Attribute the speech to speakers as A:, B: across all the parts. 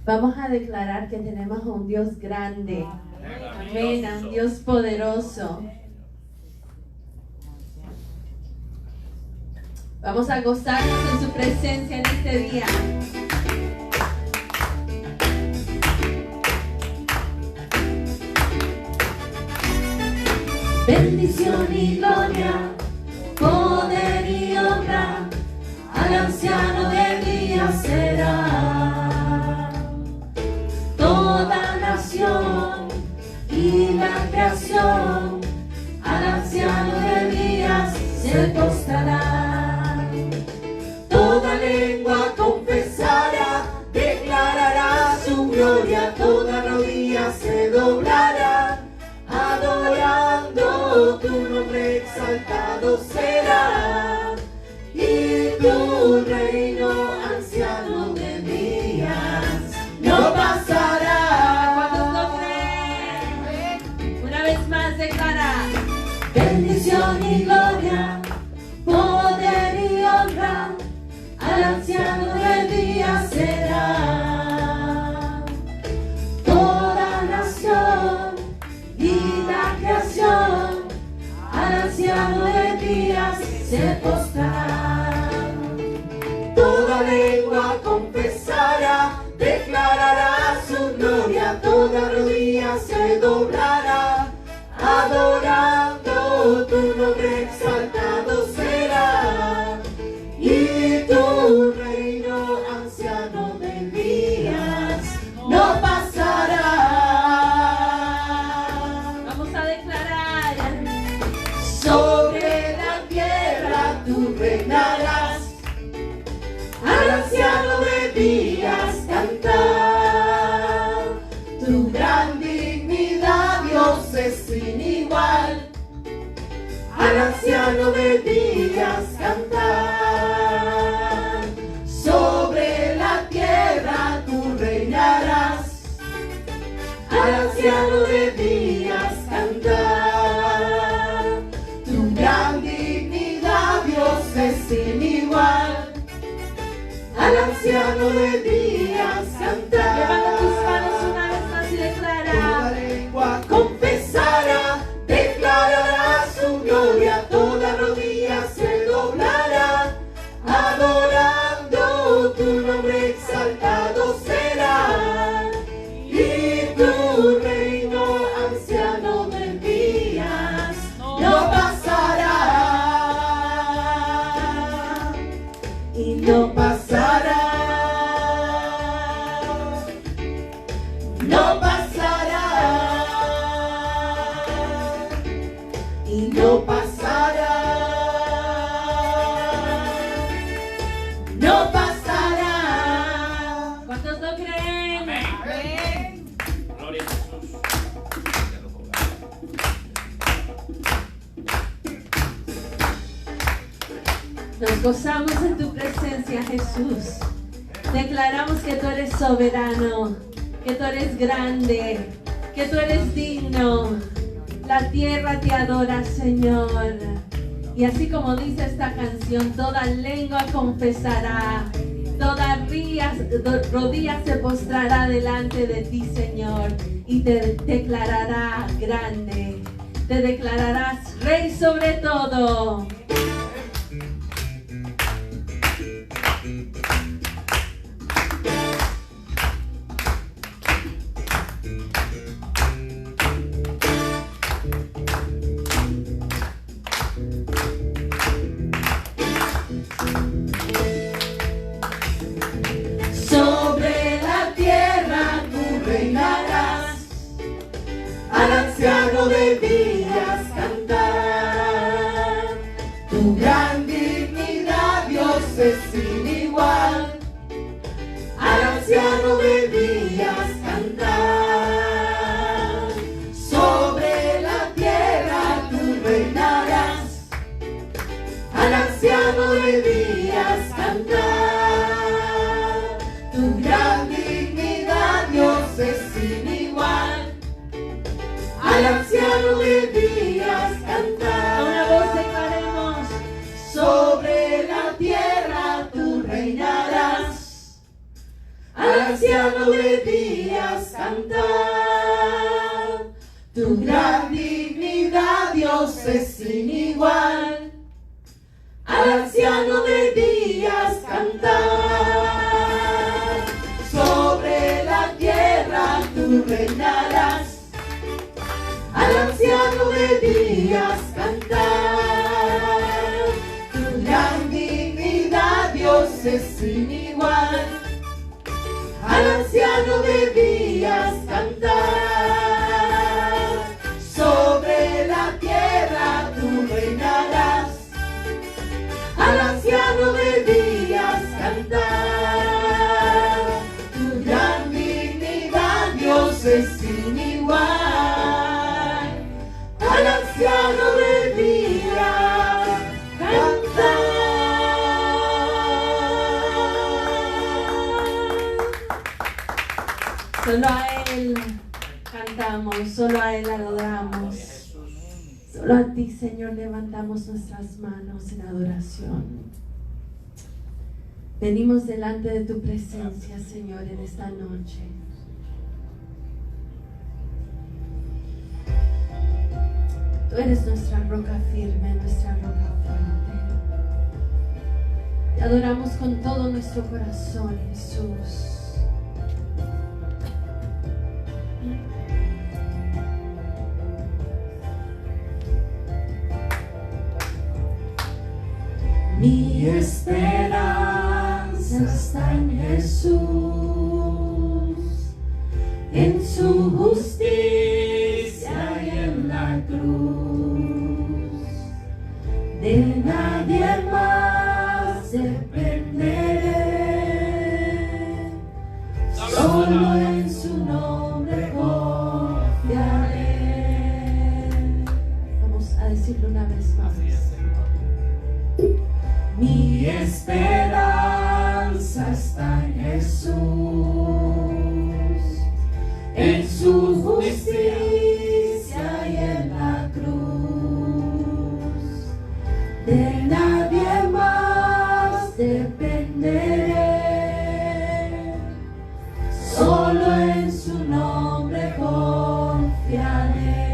A: Vamos a declarar que tenemos a un Dios grande. Amén, a un Dios poderoso. Vamos a gozarnos en su presencia en este día. Bendición y gloria, poder y honra, al anciano de días será. Toda nación y la creación, al anciano de días se postrará. Toda lengua confesará, declarará su gloria, toda rodilla se doblará, adorando tu nombre exaltado será, y tu reino anciano de días no pasará. ¿Cuántos lo creen? Una vez más declara: bendición y gloria, poder y honra, al anciano de días será. Toda nación y la creación, al anciano de días se postrará. Toda lengua confesará, declarará su gloria, toda rodilla se doblará, adorando tu nombre exaltado será, y tu reino anciano de días no pasará. Vamos a declarar: sobre la tierra tú reinarás, al anciano de días cantar. Tu gran dignidad, Dios, es sin igual, al anciano de días cantar. Sobre la tierra tú reinarás, al anciano de días cantar. Tu gran dignidad, Dios, es sin igual, al anciano de días cantar. Levanta tus manos una vez más y declara: toda lengua confesará, declarará su gloria, toda rodilla se doblará, adorando tu nombre exaltado será, y tu reino anciano de días no pasará, y no pasará, no pasará, y no pasará, no pasará. ¿Cuántos lo creen?
B: Amén. Gloria a Jesús.
A: Nos gozamos en tu presencia, Jesús. Declaramos que tú eres soberano, que tú eres grande, que tú eres digno. La tierra te adora, Señor. Y así como dice esta canción, toda lengua confesará, toda rodilla se postrará delante de ti, Señor, y te declarará grande. Te declararás Rey sobre todo.
C: Sobre la tierra tú reinarás, al anciano de días cantar. Tu gran dignidad, Dios, es sin igual, al anciano de días cantar. Sobre la tierra tú reinarás, al anciano de días cantar. Tu gran dignidad, Dios, es sin igual, al anciano de días cantar.
A: Una voz declaremos:
C: sobre la tierra tú reinarás, al anciano de días cantar. Tu gran dignidad, Dios, es sin igual. Al anciano de días cantar. Sobre la tierra tú reinarás. Al anciano de días cantar. Tu gran dignidad, Dios, es sin igual. Al anciano de días cantar. Sobre la tierra tú reinarás. Al anciano de días cantar. Tu gran dignidad, Dios, es sin igual. Al anciano de días cantar.
A: Solo a Él cantamos, solo a Él
B: Gloria a
A: adoramos.
B: Jesús.
A: Solo a ti, Señor, levantamos nuestras manos en adoración. Venimos delante de tu presencia, Señor, en esta noche. Tú eres nuestra roca firme, nuestra roca fuerte. Te adoramos con todo nuestro corazón, Jesús.
C: Mi esperanza está en Jesús, en su justicia y en la cruz. De nadie más dependeré, solo en su nombre confiaré.
A: Vamos a decirlo una vez más.
B: Así es, Señor.
C: Mi esperanza está en Jesús, en su justicia y en la cruz. De nadie más dependeré, solo en su nombre confiaré.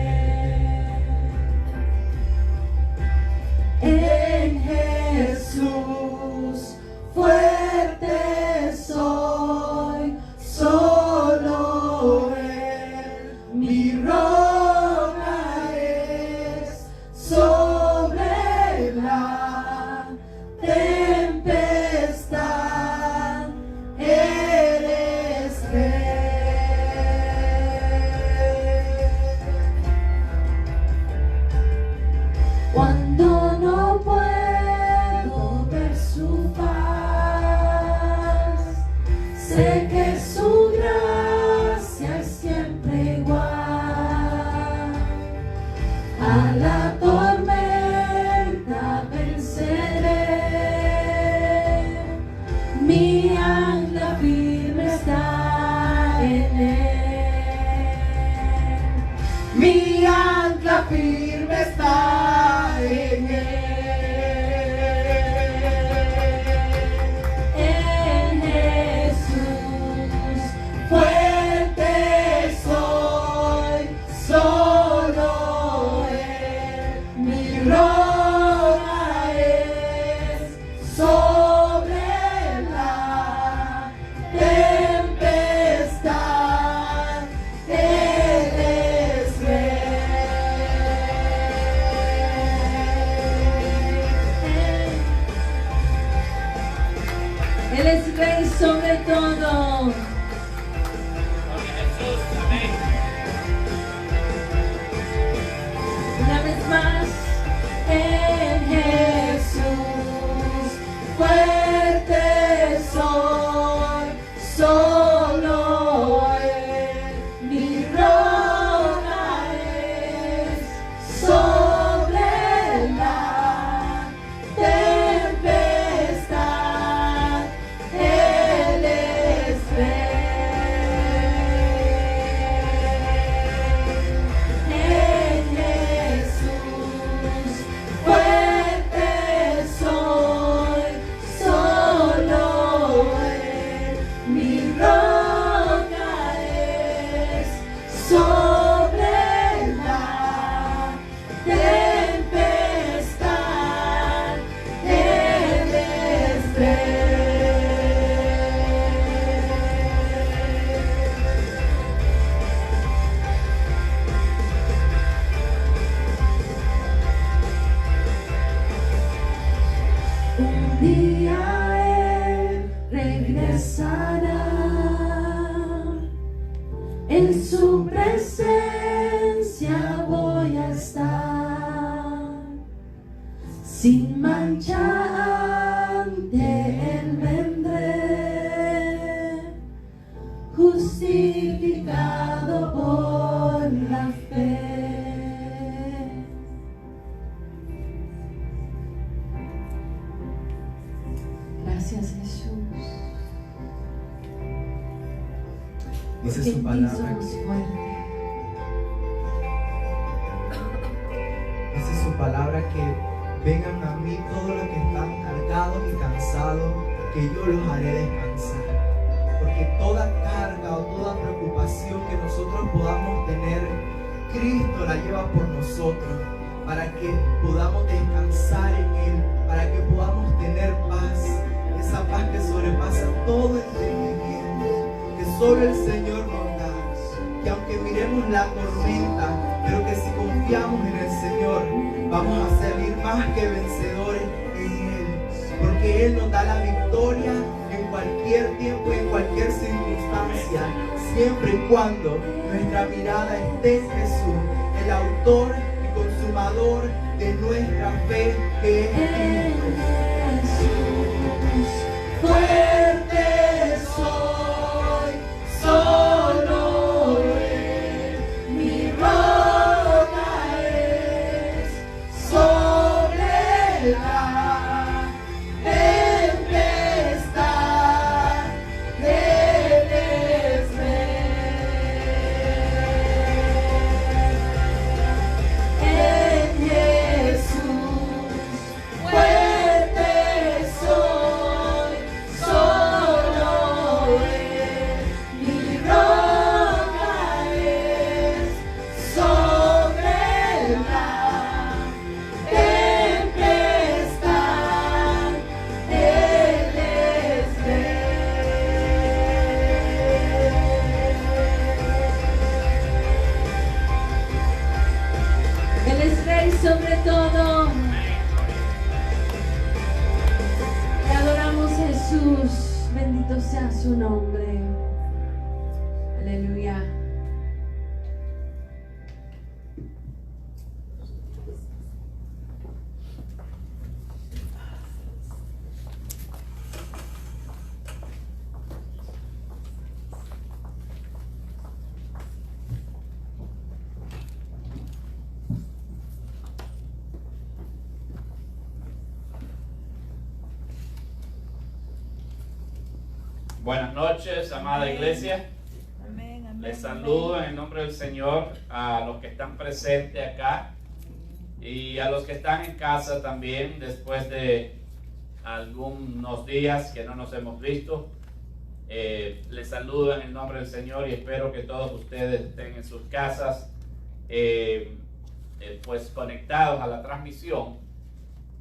C: En Jesús fuerte soy, solo Él mi roca es. Sobre la tempestad eres Rey. Cuando no puedo ver su paz, sé que su gracia es siempre igual. A la tormenta venceré, mi ancla firme está en Él. Mi ancla firme está en Él. En Jesús fuerte soy, solo Él mi roca es. Sobre la tempestad Él es Rey.
A: Él es Rey sobre todo.
B: Gloria a Jesús. Amén.
A: Una vez más.
C: En Jesús fuerte soy, solo Él mi roca es. Sobre la tempestad Él es Rey.
A: me sana. En su presencia voy a estar, sin mancha ante Él vendré, justificado por la fe. Gracias, Jesús.
D: Dice
A: Porque
D: su
A: en ti
D: palabra
A: somos fuertes.
D: Dice su palabra que vengan a mí todos los que están cargados y cansados, que yo los haré descansar. Porque toda carga o toda preocupación que nosotros podamos tener, Cristo la lleva por nosotros, para que podamos descansar en Él, para que podamos tener paz, esa paz que sobrepasa todo entendimiento, que solo el Señor nos da. Que aunque miremos la tormenta, pero que si confiamos en el Señor, vamos a salir más que vencedores en Él, porque Él nos da la victoria en cualquier tiempo y en cualquier circunstancia, siempre y cuando nuestra mirada esté en Jesús, el autor y consumador de nuestra fe, que es Cristo. Fuerte soy, solo Él, mi roca es sobre la tempestad del en Jesús. Fuerte soy, solo Él, mi roca es sobre la tempestad, Él es Rey. Él es Rey sobre todo. Te adoramos, Jesús. Bendito sea su nombre. Aleluya.
B: Buenas noches, amada iglesia.
E: Amén, amén.
B: Les saludo en el nombre del Señor a los que están presentes acá y a los que están en casa también después de algunos días que no nos hemos visto. Les saludo en el nombre del Señor y espero que todos ustedes estén en sus casas pues conectados a la transmisión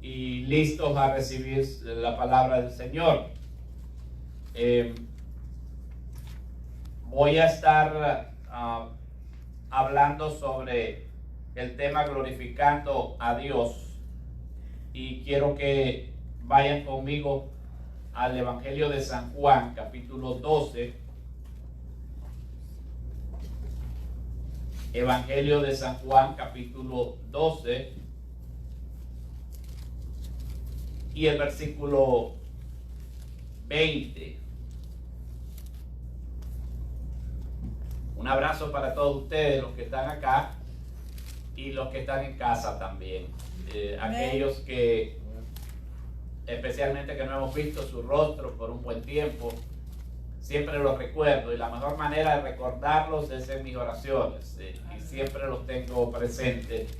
B: y listos a recibir la palabra del Señor. Voy a estar hablando sobre el tema glorificando a Dios y quiero que vayan conmigo al Evangelio de San Juan, capítulo 12. Evangelio de San Juan, capítulo 12 y el versículo 20. Un abrazo para todos ustedes, los que están acá y los que están en casa también. Aquellos que, especialmente que no hemos visto su rostro por un buen tiempo, siempre los recuerdo y la mejor manera de recordarlos es en mis oraciones y siempre los tengo presentes.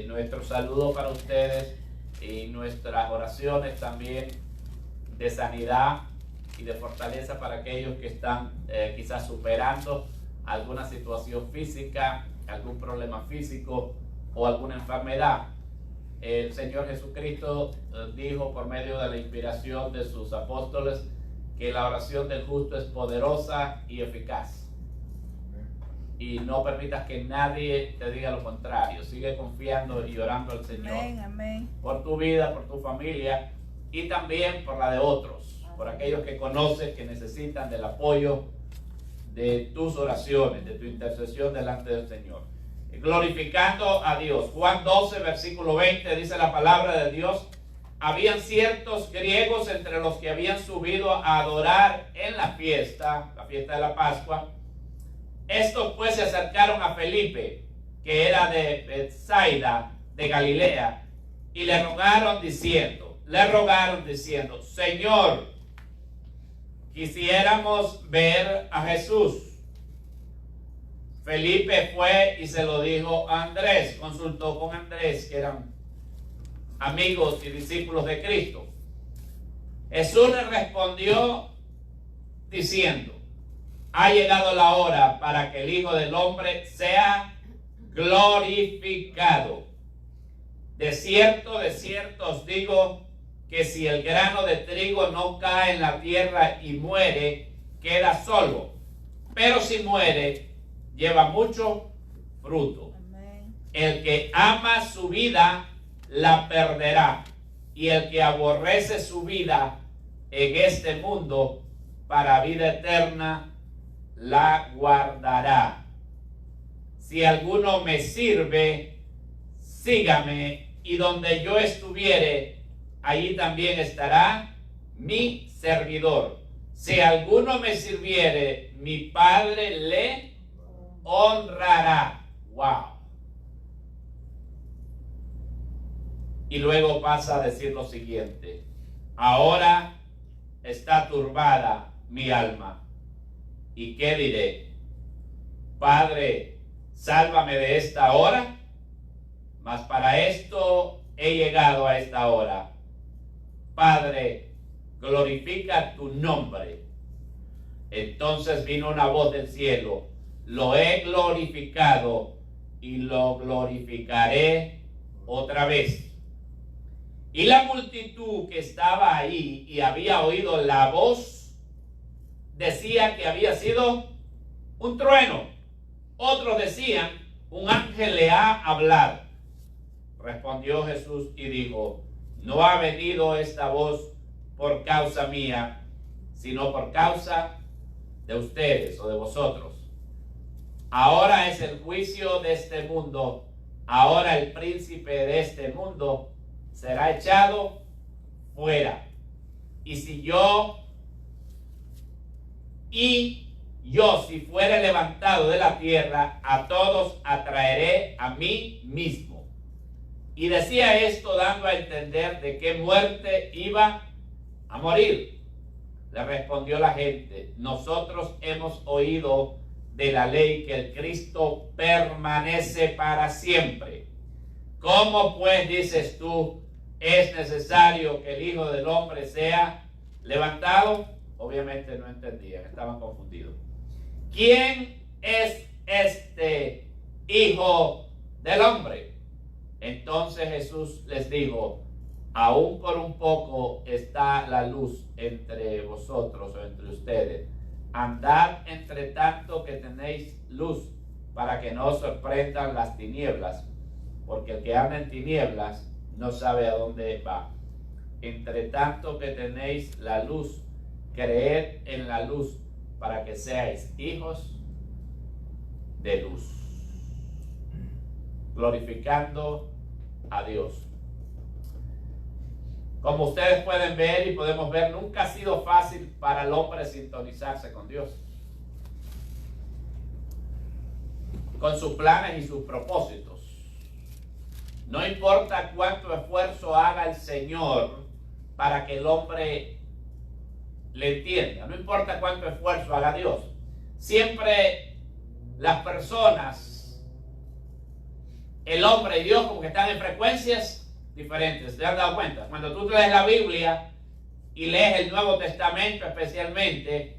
B: Nuestro saludo para ustedes y nuestras oraciones también de sanidad y de fortaleza para aquellos que están quizás superando alguna situación física, algún problema físico o alguna enfermedad. El Señor Jesucristo dijo por medio de la inspiración de sus apóstoles que la oración del justo es poderosa y eficaz. Y no permitas que nadie te diga lo contrario. Sigue confiando y orando al Señor.
E: Amén, amén.
B: Por tu vida, por tu familia y también por la de otros. por aquellos que conoces que necesitan del apoyo de tus oraciones, de tu intercesión delante del Señor. Glorificando a Dios. Juan 12, versículo 20, dice la palabra de Dios: habían ciertos griegos entre los que habían subido a adorar en la fiesta de la Pascua. Estos pues se acercaron a Felipe, que era de Bethsaida, de Galilea, y le rogaron diciendo, Señor, quisiéramos ver a Jesús. Felipe fue y se lo dijo a Andrés, consultó con Andrés, que eran amigos y discípulos de Cristo. Jesús le respondió diciendo: ha llegado la hora para que el Hijo del Hombre sea glorificado. De cierto os digo que si el grano de trigo no cae en la tierra y muere, queda solo. Pero si muere, lleva mucho fruto. El que ama su vida, la perderá. Y el que aborrece su vida en este mundo, para vida eterna, la guardará. Si alguno me sirve, sígame, y donde yo estuviere, allí también estará mi servidor. Si alguno me sirviere, mi Padre le honrará. Wow. Y luego pasa a decir lo siguiente: ahora está turbada mi alma. ¿Y qué diré? Padre, sálvame de esta hora. Mas para esto he llegado a esta hora. Padre, glorifica tu nombre. Entonces vino una voz del cielo: lo he glorificado y lo glorificaré otra vez. Y la multitud que estaba ahí y había oído la voz decía que había sido un trueno. Otros decían: un ángel le ha hablado. Respondió Jesús y dijo: no ha venido esta voz por causa mía, sino por causa de ustedes o de vosotros. Ahora es el juicio de este mundo. Ahora el príncipe de este mundo será echado fuera. Y yo si fuere levantado de la tierra, a todos atraeré a mí mismo. Y decía esto dando a entender de qué muerte iba a morir. Le respondió la gente: nosotros hemos oído de la ley que el Cristo permanece para siempre. ¿Cómo pues dices tú, es necesario que el Hijo del Hombre sea levantado? Obviamente no entendían, estaban confundidos. ¿Quién es este Hijo del Hombre? Entonces Jesús les dijo: aún por un poco está la luz entre vosotros o entre ustedes. Andad entre tanto que tenéis luz, para que no os sorprendan las tinieblas, porque el que anda en tinieblas no sabe a dónde va. Entre tanto que tenéis la luz, creed en la luz, para que seáis hijos de luz. Glorificando a Dios. Como ustedes pueden ver y podemos ver, nunca ha sido fácil para el hombre sintonizarse con Dios, con sus planes y sus propósitos. No importa cuánto esfuerzo haga el Señor para que el hombre le entienda, no importa cuánto esfuerzo haga Dios, siempre las personas, el hombre y Dios, como que están en frecuencias diferentes. ¿Te has dado cuenta? Cuando tú lees la Biblia y lees el Nuevo Testamento especialmente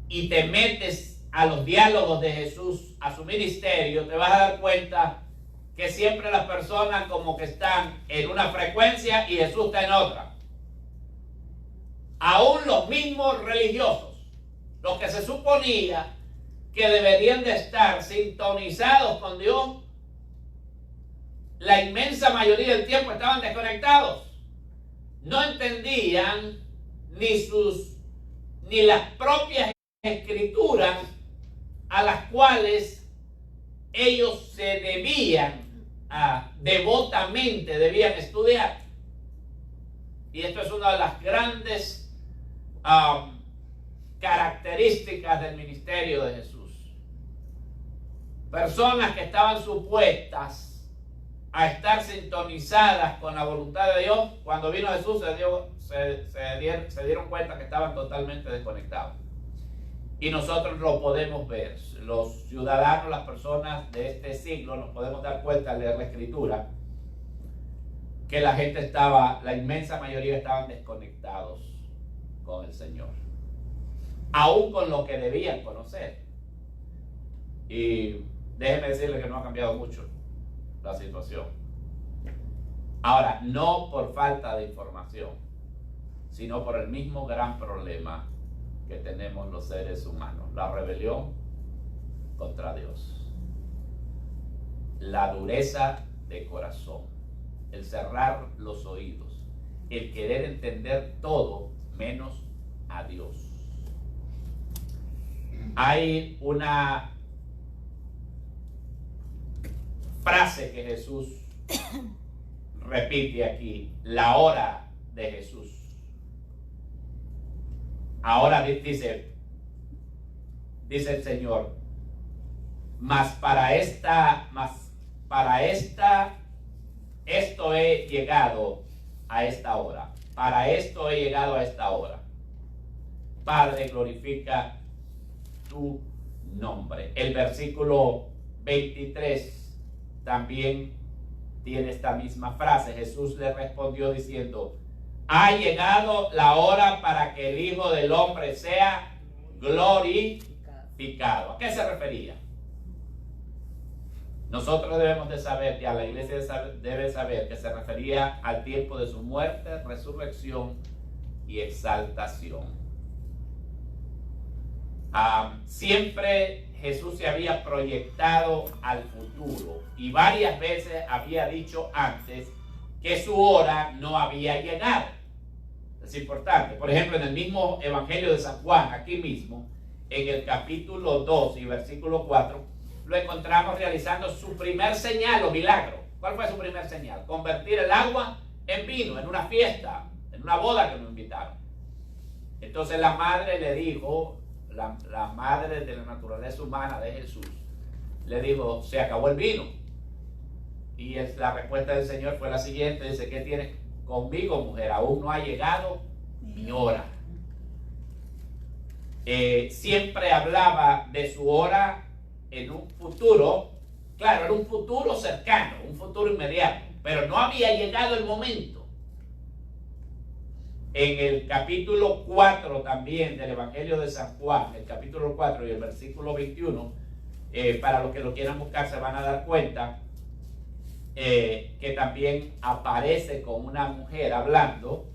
B: y te metes a los diálogos de Jesús, a su ministerio, te vas a dar cuenta que siempre las personas como que están en una frecuencia y Jesús está en otra. Aún los mismos religiosos, los que se suponía que deberían de estar sintonizados con Dios, la inmensa mayoría del tiempo estaban desconectados. no entendían ni las propias escrituras a las cuales ellos se devotamente debían estudiar. Y esto es una de las grandes características del ministerio de Jesús. Personas que estaban supuestas a estar sintonizadas con la voluntad de Dios, cuando vino Jesús se dieron cuenta que estaban totalmente desconectados. Y nosotros lo podemos ver, los ciudadanos, las personas de este siglo, nos podemos dar cuenta al leer la Escritura, que la inmensa mayoría estaban desconectados con el Señor, aún con lo que debían conocer. Y déjenme decirles que no ha cambiado mucho la situación. Ahora, no por falta de información, sino por el mismo gran problema que tenemos los seres humanos: la rebelión contra Dios, la dureza de corazón, el cerrar los oídos, el querer entender todo menos a Dios. Hay una frase que Jesús repite aquí: la hora de Jesús. Ahora dice el Señor, esto he llegado a esta hora. Para esto he llegado a esta hora. Padre, glorifica tu nombre. El versículo 23 también tiene esta misma frase. Jesús le respondió diciendo: ha llegado la hora para que el Hijo del Hombre sea glorificado. ¿A qué se refería? Nosotros debemos de saber, ya la iglesia debe saber, que se refería al tiempo de su muerte, resurrección y exaltación. Siempre Jesús se había proyectado al futuro y varias veces había dicho antes que su hora no había llegado. Es importante. Por ejemplo, en el mismo Evangelio de San Juan, aquí mismo, en el capítulo 2 y versículo 4, lo encontramos realizando su primer señal o milagro. ¿Cuál fue su primer señal? Convertir el agua en vino, en una fiesta, en una boda que nos invitaron. Entonces la madre le dijo, la madre de la naturaleza humana de Jesús, le dijo: se acabó el vino. Y la respuesta del Señor fue la siguiente: dice, ¿qué tienes conmigo, mujer? Aún no ha llegado mi hora. Siempre hablaba de su hora en un futuro, claro, era un futuro cercano, un futuro inmediato, pero no había llegado el momento. En el capítulo 4 también del Evangelio de San Juan, el capítulo 4 y el versículo 21, para los que lo quieran buscar se van a dar cuenta que también aparece con una mujer hablando,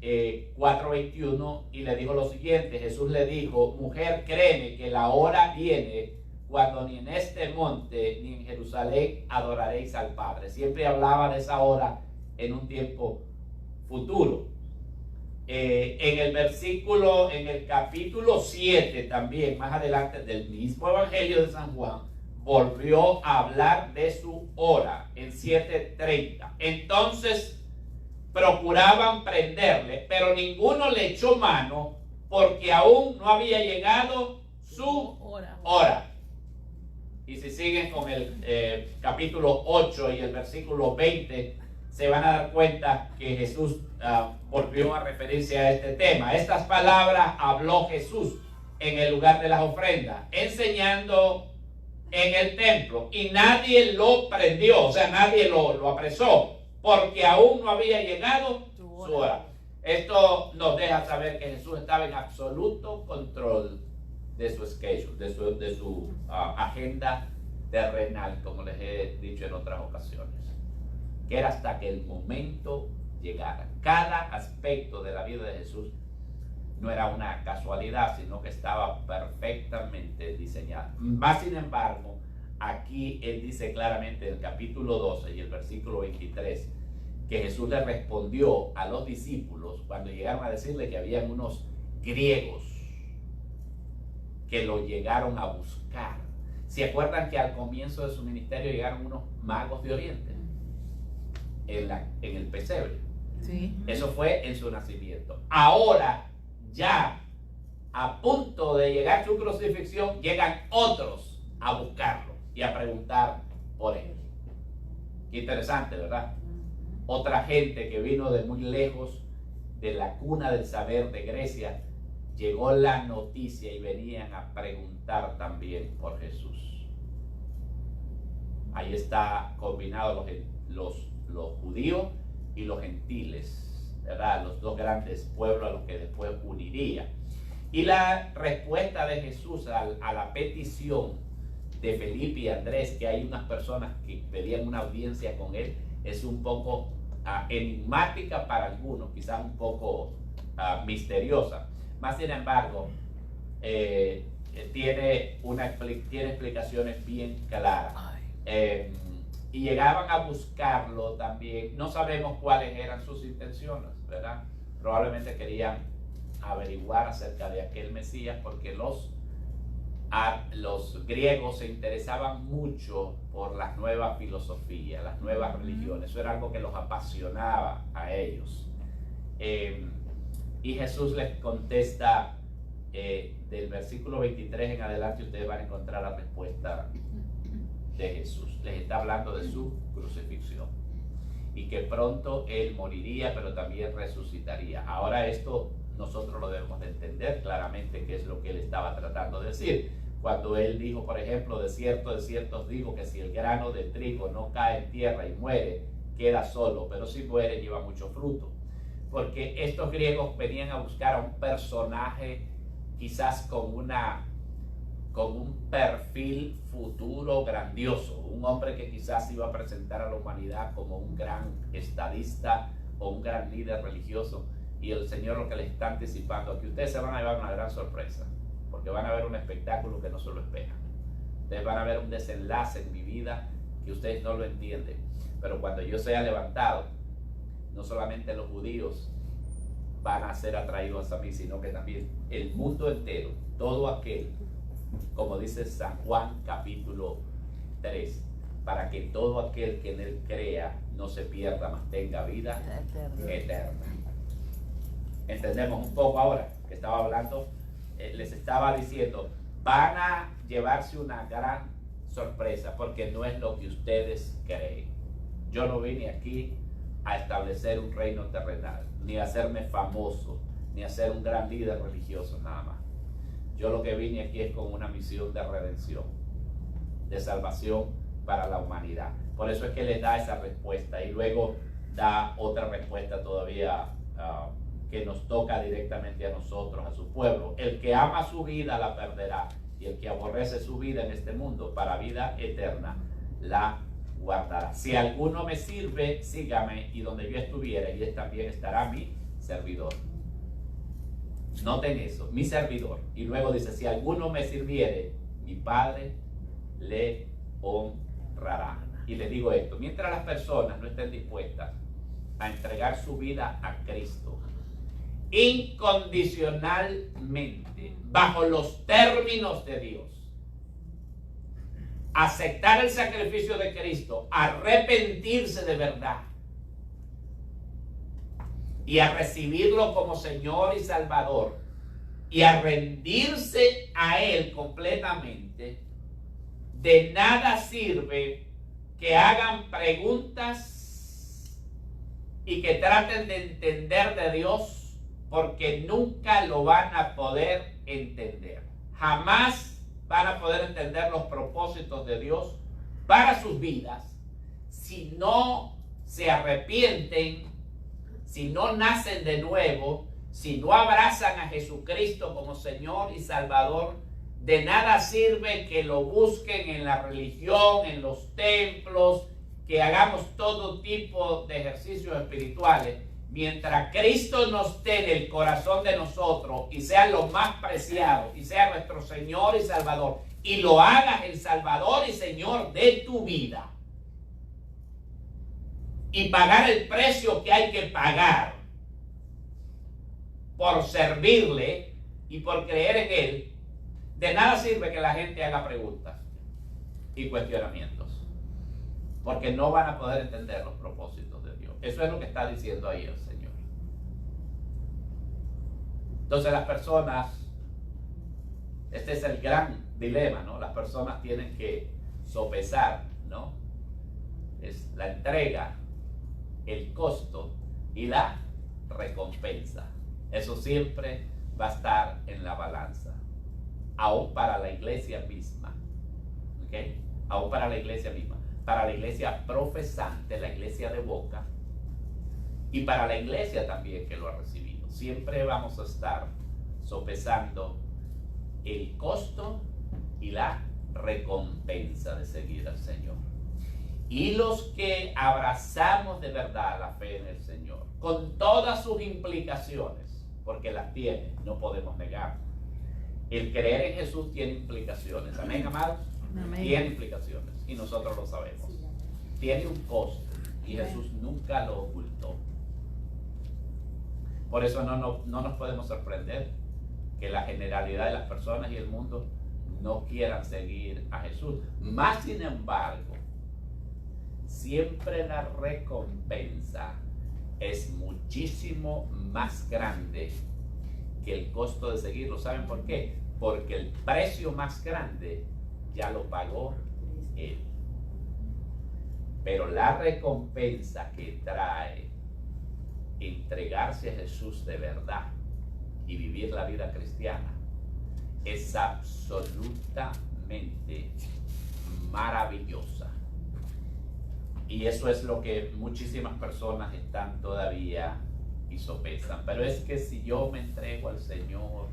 B: 4:21, y le dijo lo siguiente: Jesús le dijo: mujer, créeme que la hora viene cuando ni en este monte ni en Jerusalén adoraréis al Padre. Siempre hablaba de esa hora en un tiempo futuro. En el capítulo 7 también, más adelante del mismo Evangelio de San Juan, volvió a hablar de su hora en 7:30. Entonces procuraban prenderle, pero ninguno le echó mano porque aún no había llegado su hora. Y si siguen con el capítulo 8 y el versículo 20, se van a dar cuenta que Jesús volvió a referirse a este tema. Estas palabras habló Jesús en el lugar de las ofrendas, enseñando en el templo, y nadie lo prendió, o sea, nadie lo apresó, porque aún no había llegado su hora. Esto nos deja saber que Jesús estaba en absoluto control de su schedule, de su agenda terrenal, como les he dicho en otras ocasiones, que era hasta que el momento llegara. Cada aspecto de la vida de Jesús no era una casualidad, sino que estaba perfectamente diseñado. Más sin embargo, aquí él dice claramente en el capítulo 12 y el versículo 23, que Jesús le respondió a los discípulos cuando llegaron a decirle que habían unos griegos que lo llegaron a buscar. ¿Se acuerdan que al comienzo de su ministerio llegaron unos magos de Oriente en el pesebre?
E: Sí.
B: Eso fue en su nacimiento. Ahora, ya a punto de llegar su crucifixión, llegan otros a buscarlo y a preguntar por él. Qué interesante, ¿verdad? Otra gente que vino de muy lejos, de la cuna del saber de Grecia, llegó la noticia y venían a preguntar también por Jesús. Ahí está combinado los judíos y los gentiles, ¿verdad? Los dos grandes pueblos a los que después uniría. Y la respuesta de Jesús a la petición de Felipe y Andrés, que hay unas personas que pedían una audiencia con él, es un poco enigmática para algunos, quizás un poco misteriosa. Más sin embargo, tiene explicaciones bien claras. Y llegaban a buscarlo también. No sabemos cuáles eran sus intenciones, ¿verdad? Probablemente querían averiguar acerca de aquel Mesías, porque los griegos se interesaban mucho por las nuevas filosofías, las nuevas religiones. Eso era algo que los apasionaba a ellos. Y Jesús les contesta, del versículo 23 en adelante ustedes van a encontrar la respuesta de Jesús. Les está hablando de su crucifixión y que pronto Él moriría, pero también resucitaría. Ahora esto nosotros lo debemos de entender claramente qué es lo que Él estaba tratando de decir. Cuando Él dijo, por ejemplo, de cierto os digo que si el grano de trigo no cae en tierra y muere, queda solo, pero si muere lleva mucho fruto. Porque estos griegos venían a buscar a un personaje quizás con un perfil futuro grandioso, un hombre que quizás iba a presentar a la humanidad como un gran estadista o un gran líder religioso. Y el Señor lo que les está anticipando es que ustedes se van a llevar una gran sorpresa, porque van a ver un espectáculo que no se lo esperan. Ustedes van a ver un desenlace en mi vida que ustedes no lo entienden, pero cuando yo sea levantado, no solamente los judíos van a ser atraídos a mí, sino que también el mundo entero, todo aquel, como dice San Juan capítulo 3, para que todo aquel que en él crea no se pierda, mas tenga vida eterna. Entendemos un poco ahora que estaba hablando, les estaba diciendo, van a llevarse una gran sorpresa, porque no es lo que ustedes creen. Yo no vine aquí a establecer un reino terrenal, ni a hacerme famoso, ni a ser un gran líder religioso, nada más. Yo lo que vine aquí es con una misión de redención, de salvación para la humanidad. Por eso es que les da esa respuesta y luego da otra respuesta todavía que nos toca directamente a nosotros, a su pueblo. El que ama su vida la perderá, y el que aborrece su vida en este mundo para vida eterna la guardará. Si alguno me sirve, sígame, y donde yo estuviera, y él también estará mi servidor. Noten eso, mi servidor. Y luego dice, si alguno me sirviere, mi Padre le honrará. Y les digo esto, mientras las personas no estén dispuestas a entregar su vida a Cristo incondicionalmente, bajo los términos de Dios, aceptar el sacrificio de Cristo, arrepentirse de verdad y a recibirlo como Señor y Salvador y a rendirse a Él completamente, de nada sirve que hagan preguntas y que traten de entender de Dios, porque nunca lo van a poder entender. Jamás van a poder entender los propósitos de Dios para sus vidas si no se arrepienten, si no nacen de nuevo, si no abrazan a Jesucristo como Señor y Salvador. De nada sirve que lo busquen en la religión, en los templos, que hagamos todo tipo de ejercicios espirituales. Mientras Cristo no esté en el corazón de nosotros y sea lo más preciado y sea nuestro Señor y Salvador, y lo hagas el Salvador y Señor de tu vida, y pagar el precio que hay que pagar por servirle y por creer en Él, de nada sirve que la gente haga preguntas y cuestionamientos, porque no van a poder entender los propósitos de Dios. Eso es lo que está diciendo ahí el Señor. Entonces las personas, este es el gran dilema, ¿no? Las personas tienen que sopesar, ¿no? Es la entrega, el costo y la recompensa. Eso siempre va a estar en la balanza, aún para la iglesia misma, ¿ok? Aún para la iglesia misma, para la iglesia profesante, la iglesia de boca, y para la iglesia también que lo ha recibido. Siempre vamos a estar sopesando el costo y la recompensa de seguir al Señor. Y los que abrazamos de verdad la fe en el Señor, con todas sus implicaciones, porque las tiene, no podemos negar. El creer en Jesús tiene implicaciones. Amén, amados. Amén. Tiene implicaciones y nosotros lo sabemos. Tiene un costo y Jesús nunca lo ocultó. Por eso no nos podemos sorprender que la generalidad de las personas y el mundo no quieran seguir a Jesús. Más sin embargo, siempre la recompensa es muchísimo más grande que el costo de seguirlo. ¿Saben por qué? Porque el precio más grande ya lo pagó Él. Pero la recompensa que trae entregarse a Jesús de verdad y vivir la vida cristiana es absolutamente maravillosa. Y eso es lo que muchísimas personas están todavía y sopesan. Pero es que si yo me entrego al Señor,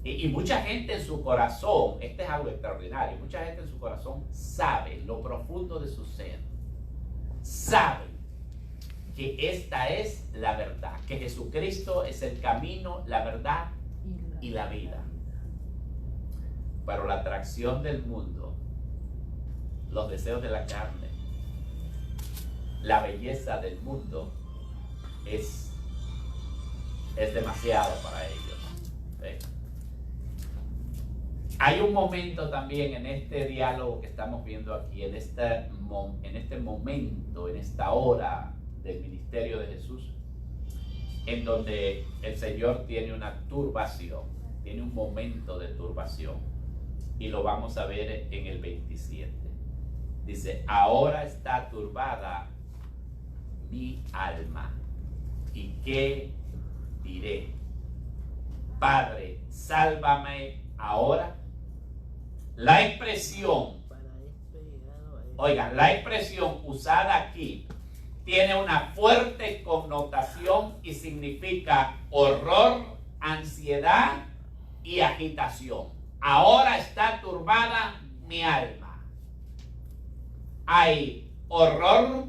B: y mucha gente en su corazón, este es algo extraordinario, mucha gente en su corazón sabe lo profundo de su ser, sabe que esta es la verdad, que Jesucristo es el camino, la verdad y la vida. Pero la atracción del mundo, los deseos de la carne, la belleza del mundo es demasiado para ellos. ¿Sí? Hay un momento también en este diálogo que estamos viendo aquí, en este momento, en esta hora del ministerio de Jesús, en donde el Señor tiene una turbación, tiene un momento de turbación, y lo vamos a ver en el 27. Dice: ahora está turbada mi alma, ¿y qué diré? Padre, sálvame ahora. La expresión, oigan, la expresión usada aquí tiene una fuerte connotación y significa horror, ansiedad y agitación. Ahora está turbada mi alma. Hay horror,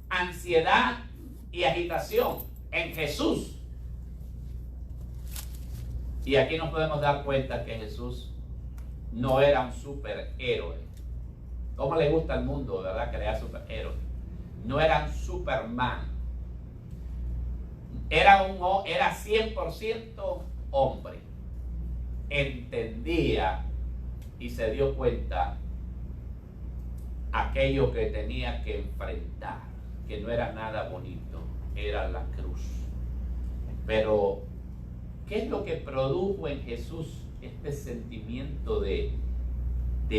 B: ansiedad y agitación en Jesús. Y aquí nos podemos dar cuenta que Jesús no era un superhéroe. ¿Cómo le gusta al mundo, verdad, crear superhéroes? No era un Superman. Era 100% hombre. Entendía y se dio cuenta aquello que tenía que enfrentar, que no era nada bonito, era la cruz. Pero ¿qué es lo que produjo en Jesús este sentimiento de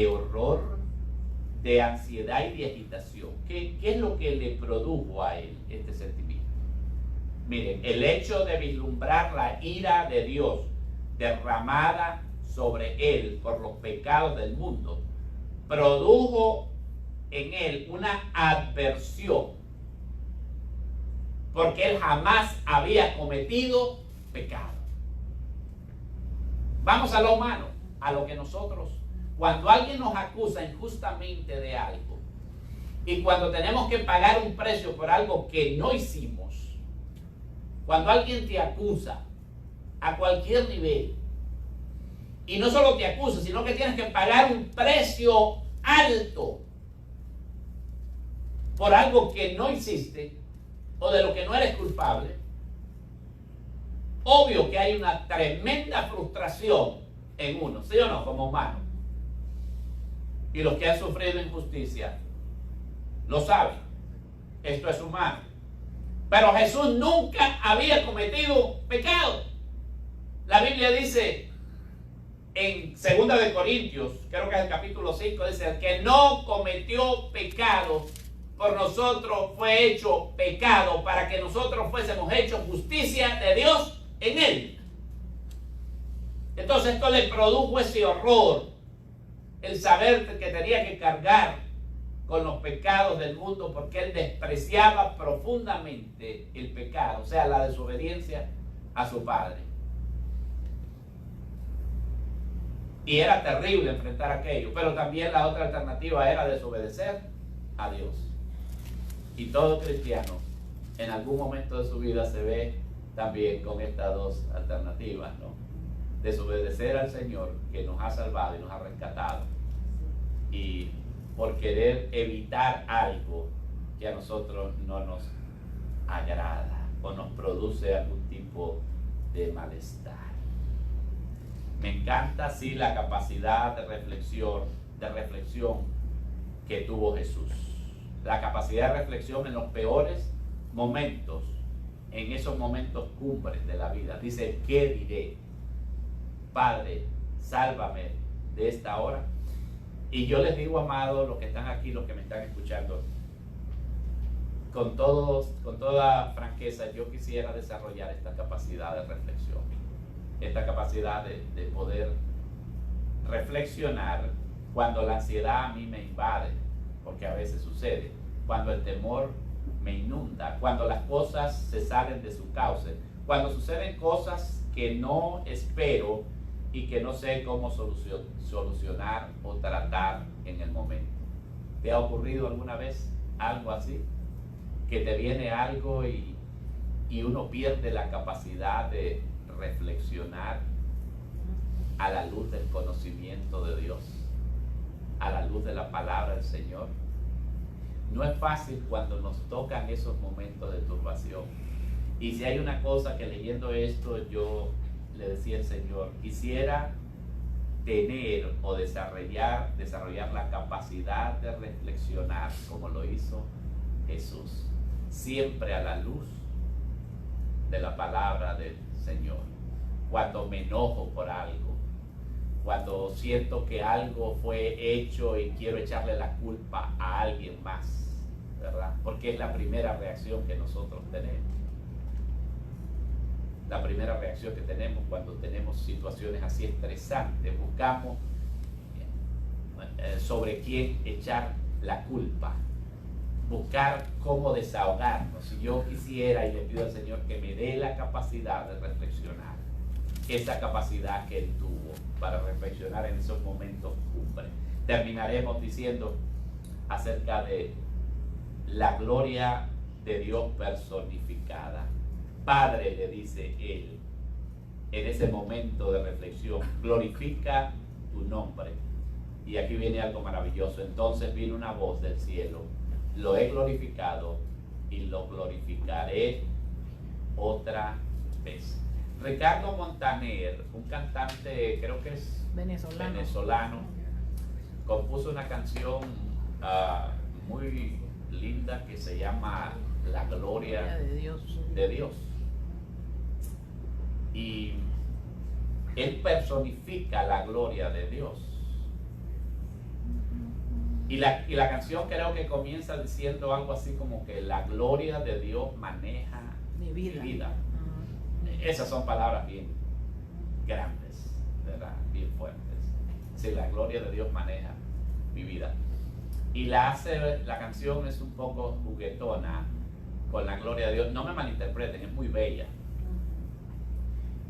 B: horror, de ansiedad y de agitación? ¿Qué es lo que le produjo a él este sentimiento? Miren, el hecho de vislumbrar la ira de Dios derramada sobre él por los pecados del mundo produjo en él una adversión, porque él jamás había cometido pecado. Vamos a lo humano, a lo que nosotros, cuando alguien nos acusa injustamente de algo y cuando tenemos que pagar un precio por algo que no hicimos, cuando alguien te acusa a cualquier nivel, y no solo te acusa, sino que tienes que pagar un precio alto por algo que no hiciste, o de lo que no eres culpable, obvio que hay una tremenda frustración en uno, ¿sí o no? Como humano. Y los que han sufrido injusticia lo saben. Esto es humano. Pero Jesús nunca había cometido pecado. La Biblia dice en 2 de Corintios, creo que es el capítulo 5, dice: el que no cometió pecado, por nosotros fue hecho pecado, para que nosotros fuésemos hechos justicia de Dios en él. Entonces esto le produjo ese horror, el saber que tenía que cargar con los pecados del mundo, porque él despreciaba profundamente el pecado, o sea, la desobediencia a su padre. Y era terrible enfrentar aquello, pero también la otra alternativa era desobedecer a Dios. Y todo cristiano en algún momento de su vida se ve también con estas dos alternativas, ¿no? Desobedecer al Señor, que nos ha salvado y nos ha rescatado, y por querer evitar algo que a nosotros no nos agrada o nos produce algún tipo de malestar. Me encanta, sí, la capacidad de reflexión que tuvo Jesús. La capacidad de reflexión en los peores momentos, en esos momentos cumbres de la vida. Dice: ¿qué diré? Padre, sálvame de esta hora. Y yo les digo, amados, los que están aquí, los que me están escuchando, con toda franqueza, yo quisiera desarrollar esta capacidad de reflexión, esta capacidad de poder reflexionar cuando la ansiedad a mí me invade, porque a veces sucede, cuando el temor me inunda, cuando las cosas se salen de su cauce, cuando suceden cosas que no espero y que no sé cómo solucionar o tratar en el momento. ¿Te ha ocurrido alguna vez algo así? Que te viene algo y uno pierde la capacidad de reflexionar a la luz del conocimiento de Dios, a la luz de la palabra del Señor. No es fácil cuando nos tocan esos momentos de turbación. Y si hay una cosa que leyendo esto yo le decía al Señor, quisiera tener o desarrollar la capacidad de reflexionar como lo hizo Jesús, siempre a la luz de la palabra del Señor. Cuando me enojo por algo, cuando siento que algo fue hecho y quiero echarle la culpa a alguien más, ¿verdad? Porque es la primera reacción que nosotros tenemos. La primera reacción que tenemos cuando tenemos situaciones así estresantes, buscamos sobre quién echar la culpa, buscar cómo desahogarnos. Y yo quisiera y le pido al Señor que me dé la capacidad de reflexionar, esa capacidad que Él tuvo para reflexionar en esos momentos cumbre. Terminaremos diciendo acerca de la gloria de Dios personificada. Padre, le dice Él en ese momento de reflexión, glorifica tu nombre. Y aquí viene algo maravilloso. Entonces vino una voz del cielo: lo he glorificado y lo glorificaré otra vez. Ricardo Montaner, un cantante, creo que es venezolano, compuso una canción muy linda que se llama La Gloria de Dios. Y él personifica la gloria de Dios. Y la canción creo que comienza diciendo algo así como que la gloria de Dios maneja mi vida. Esas son palabras bien grandes, ¿verdad? Bien fuertes. Sí, la gloria de Dios maneja mi vida. Y la canción es un poco juguetona con la gloria de Dios. No me malinterpreten, es muy bella.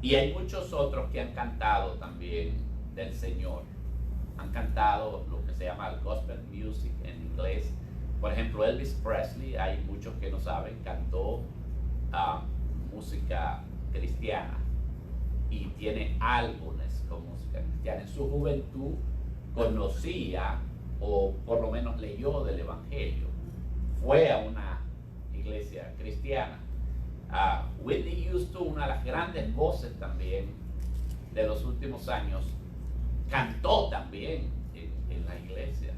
B: Y hay muchos otros que han cantado también del Señor. Han cantado lo que se llama el gospel music en inglés. Por ejemplo, Elvis Presley, hay muchos que no saben, cantó música cristiana y tiene álbumes con música cristiana. En su juventud conocía, o por lo menos leyó del Evangelio. Fue a una iglesia cristiana. Whitney Houston, una de las grandes voces también de los últimos años, cantó también en la iglesia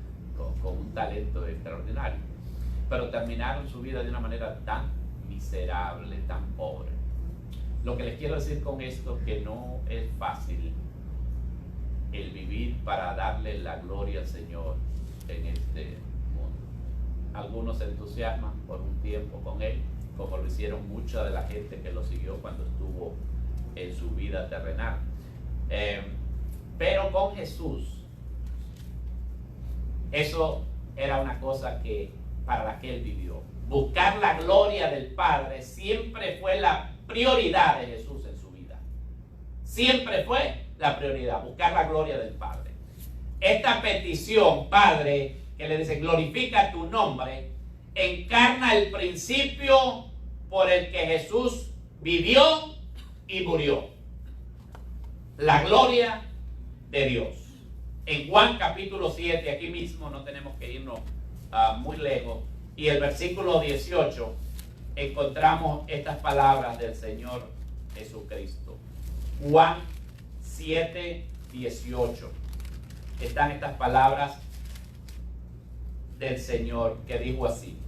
B: con un talento extraordinario, pero terminaron su vida de una manera tan miserable, tan pobre. Lo que les quiero decir con esto es que no es fácil el vivir para darle la gloria al Señor en este mundo. Algunos se entusiasman por un tiempo con Él, como lo hicieron mucha de la gente que lo siguió cuando estuvo en su vida terrenal. Pero con Jesús, eso era una cosa que para la que Él vivió. Buscar la gloria del Padre siempre fue la prioridad de Jesús en su vida. Siempre fue la prioridad, buscar la gloria del Padre. Esta petición, Padre, que le dice, glorifica tu nombre, encarna el principio por el que Jesús vivió y murió. La gloria de Dios. En Juan capítulo 7, aquí mismo, no tenemos que irnos muy lejos, y el versículo 18, encontramos estas palabras del Señor Jesucristo. Juan 7, 18. Están estas palabras del Señor que dijo así.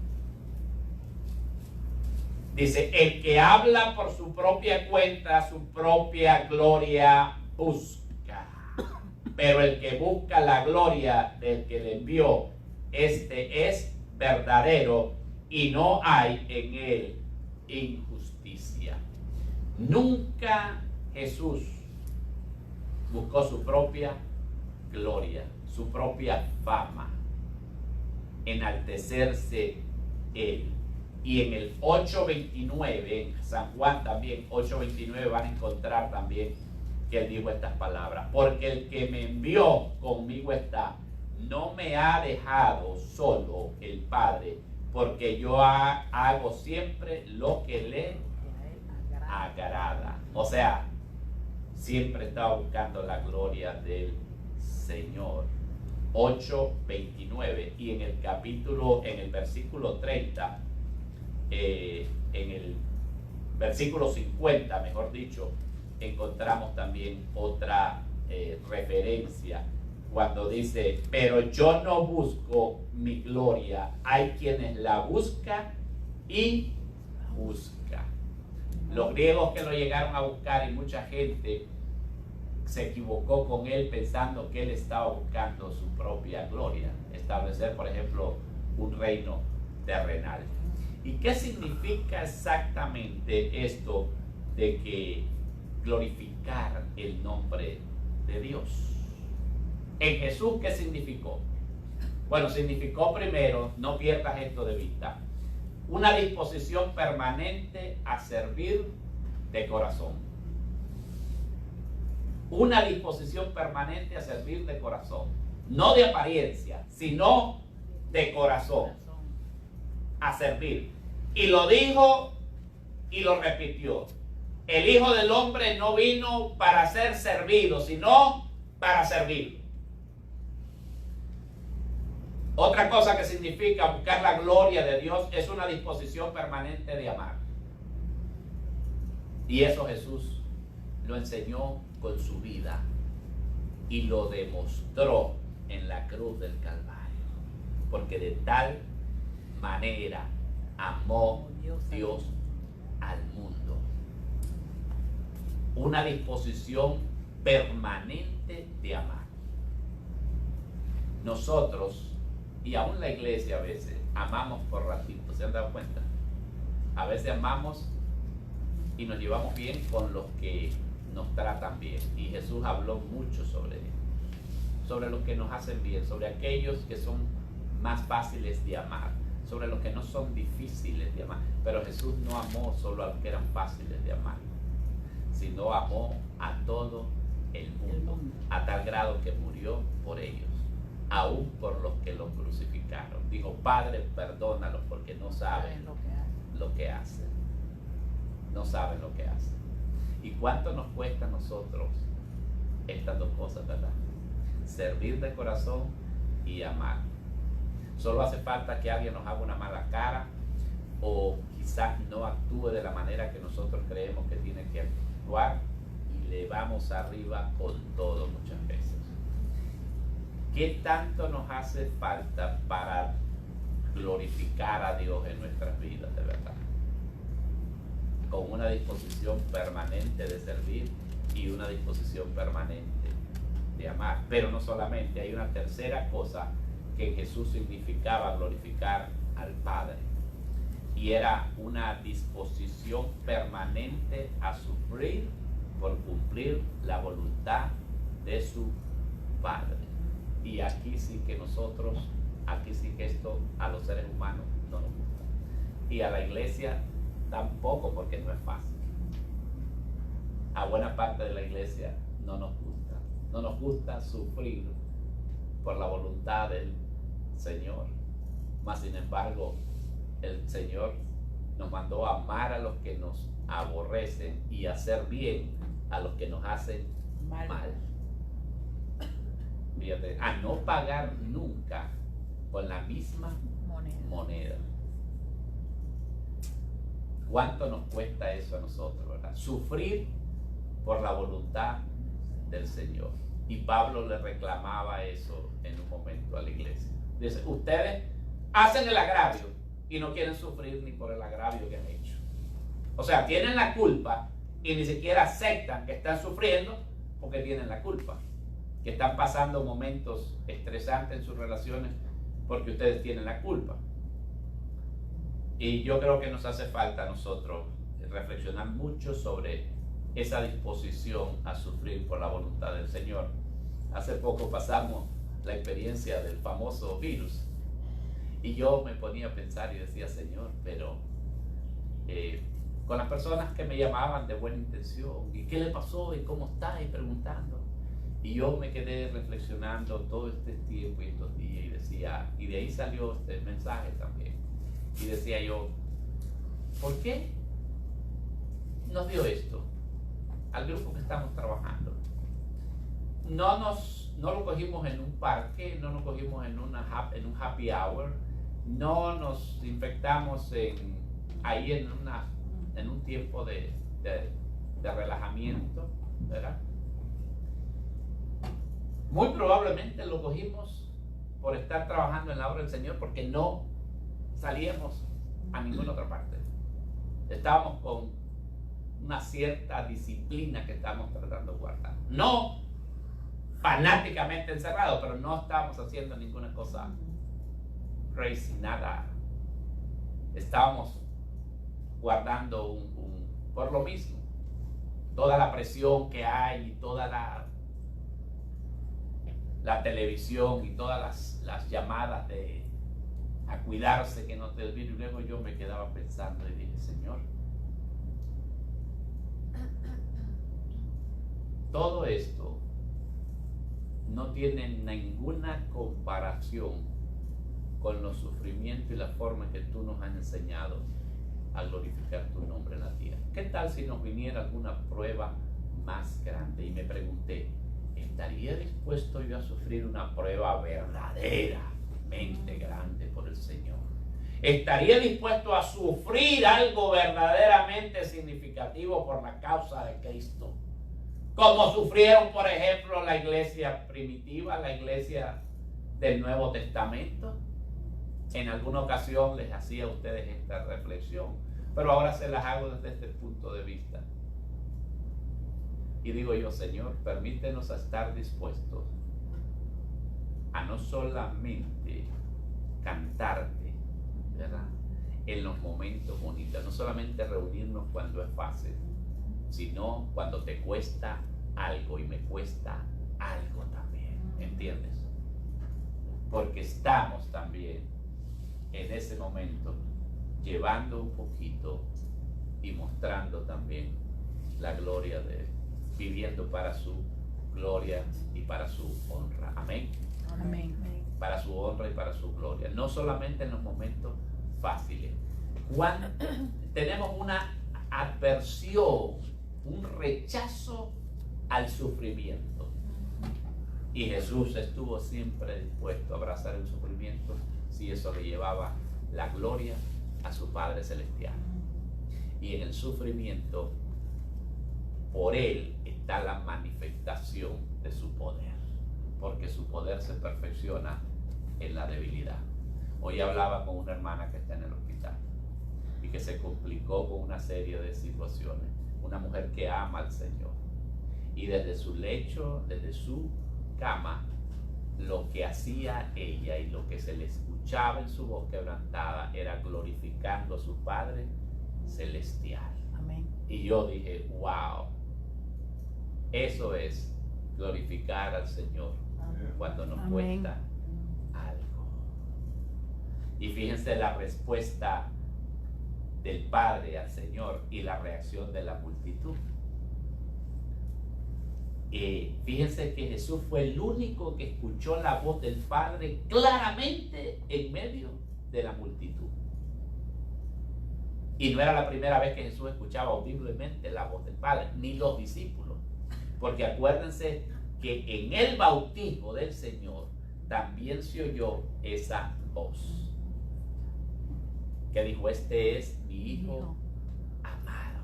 B: Dice, el que habla por su propia cuenta, su propia gloria busca. Pero el que busca la gloria del que le envió, este es verdadero y no hay en él injusticia. Nunca Jesús buscó su propia gloria, su propia fama, enaltecerse él. Y en el 8:29, en San Juan también, 8:29, van a encontrar también que él dijo estas palabras. Porque el que me envió conmigo está, no me ha dejado solo el Padre, porque yo hago siempre lo que le agrada. O sea, siempre estaba buscando la gloria del Señor. 8:29. Y en el versículo 30, en el versículo 50, mejor dicho, encontramos también otra referencia cuando dice, pero yo no busco mi gloria, hay quienes la buscan y busca. Los griegos que lo llegaron a buscar, y mucha gente se equivocó con él pensando que él estaba buscando su propia gloria, establecer, por ejemplo, un reino terrenal. ¿Y qué significa exactamente esto de que glorificar el nombre de Dios? En Jesús, ¿qué significó? Bueno, significó primero, no pierdas esto de vista, una disposición permanente a servir de corazón. Una disposición permanente a servir de corazón. No de apariencia, sino de corazón. A servir. Y lo dijo y lo repitió. El Hijo del Hombre no vino para ser servido, sino para servir. Otra cosa que significa buscar la gloria de Dios es una disposición permanente de amar. Y eso Jesús lo enseñó con su vida y lo demostró en la cruz del Calvario. Porque de tal manera amó Dios al mundo. Una disposición permanente de amar. Nosotros, y aún la iglesia a veces, amamos por ratito. ¿Se han dado cuenta? A veces amamos y nos llevamos bien con los que nos tratan bien. Y Jesús habló mucho sobre eso, sobre los que nos hacen bien, sobre aquellos que son más fáciles de amar, sobre los que no son difíciles de amar. Pero Jesús no amó solo a los que eran fáciles de amar, sino amó a todo el mundo, a tal grado que murió por ellos, aún por los que los crucificaron. Dijo, Padre, perdónalos porque no saben lo que hacen. No saben lo que hacen. ¿Y cuánto nos cuesta a nosotros estas dos cosas, verdad? Servir de corazón y amar. Solo hace falta que alguien nos haga una mala cara o quizás no actúe de la manera que nosotros creemos que tiene que actuar y le vamos arriba con todo muchas veces. ¿Qué tanto nos hace falta para glorificar a Dios en nuestras vidas de verdad? Con una disposición permanente de servir y una disposición permanente de amar. Pero no solamente, hay una tercera cosa que en Jesús significaba glorificar al Padre, y era una disposición permanente a sufrir por cumplir la voluntad de su Padre. Y aquí sí que esto a los seres humanos no nos gusta, y a la iglesia tampoco, porque no es fácil. A buena parte de la iglesia no nos gusta sufrir por la voluntad del Señor. Mas sin embargo, el Señor nos mandó a amar a los que nos aborrecen y hacer bien a los que nos hacen mal. Fíjate, a no pagar nunca con la misma moneda. ¿Cuánto nos cuesta eso a nosotros, verdad? Sufrir por la voluntad del Señor. Y Pablo le reclamaba eso en un momento a la iglesia. Dice, ustedes hacen el agravio y no quieren sufrir ni por el agravio que han hecho. O sea, tienen la culpa y ni siquiera aceptan que están sufriendo porque tienen la culpa. Que están pasando momentos estresantes en sus relaciones porque ustedes tienen la culpa. Y yo creo que nos hace falta a nosotros reflexionar mucho sobre esa disposición a sufrir por la voluntad del Señor. Hace poco pasamos la experiencia del famoso virus y yo me ponía a pensar y decía, Señor, pero con las personas que me llamaban de buena intención, ¿y qué le pasó? ¿Y cómo está? Y preguntando. Y yo me quedé reflexionando todo este tiempo y estos días y decía, y de ahí salió este mensaje también. Y decía yo, ¿por qué nos dio esto al grupo que estamos trabajando? No lo cogimos en un parque, no lo cogimos en un happy hour, no nos infectamos ahí en un tiempo de relajamiento, ¿verdad? Muy probablemente lo cogimos por estar trabajando en la obra del Señor, porque no salíamos a ninguna otra parte. Estábamos con una cierta disciplina que estábamos tratando de guardar. No fanáticamente encerrados, pero no estábamos haciendo ninguna cosa crazy, nada. Estábamos guardando por lo mismo. Toda la presión que hay y toda la televisión y todas las llamadas a cuidarse que no te olvide. Y luego yo me quedaba pensando y dije, Señor, todo esto no tiene ninguna comparación con los sufrimientos y la forma que tú nos has enseñado a glorificar tu nombre en la tierra. ¿Qué tal si nos viniera alguna prueba más grande? Y me pregunté, ¿estaría dispuesto yo a sufrir una prueba verdaderamente grande por el Señor? ¿Estaría dispuesto a sufrir algo verdaderamente significativo por la causa de Cristo? Como sufrieron, por ejemplo, la iglesia primitiva, la iglesia del Nuevo Testamento. En alguna ocasión les hacía a ustedes esta reflexión, pero ahora se las hago desde este punto de vista. Y digo yo, Señor, permítenos a estar dispuestos a no solamente cantarte, ¿verdad?, en los momentos bonitos, no solamente reunirnos cuando es fácil, sino cuando te cuesta algo, y me cuesta algo también, ¿entiendes? Porque estamos también en ese momento llevando un poquito y mostrando también la gloria de Él, viviendo para su gloria y para su honra. Amén.
E: Amén.
B: Para su honra y para su gloria. No solamente en los momentos fáciles. Cuando tenemos una adversión, un rechazo al sufrimiento. Y Jesús estuvo siempre dispuesto a abrazar el sufrimiento si eso le llevaba la gloria a su Padre Celestial. Y en el sufrimiento, por Él está la manifestación de su poder, porque su poder se perfecciona en la debilidad. Hoy hablaba con una hermana que está en el hospital y que se complicó con una serie de situaciones. Una mujer que ama al Señor, y desde su lecho, desde su cama, lo que hacía ella y lo que se le escuchaba en su voz quebrantada era glorificando a su Padre Celestial.
E: Amén.
B: Y yo dije, wow, eso es glorificar al Señor cuando nos
E: Amén.
B: cuesta algo. Y fíjense la respuesta del Padre al Señor y la reacción de la multitud. Fíjense que Jesús fue el único que escuchó la voz del Padre claramente en medio de la multitud. Y no era la primera vez que Jesús escuchaba audiblemente la voz del Padre, ni los discípulos. Porque acuérdense que en el bautismo del Señor también se oyó esa voz que dijo: este es mi Hijo amado.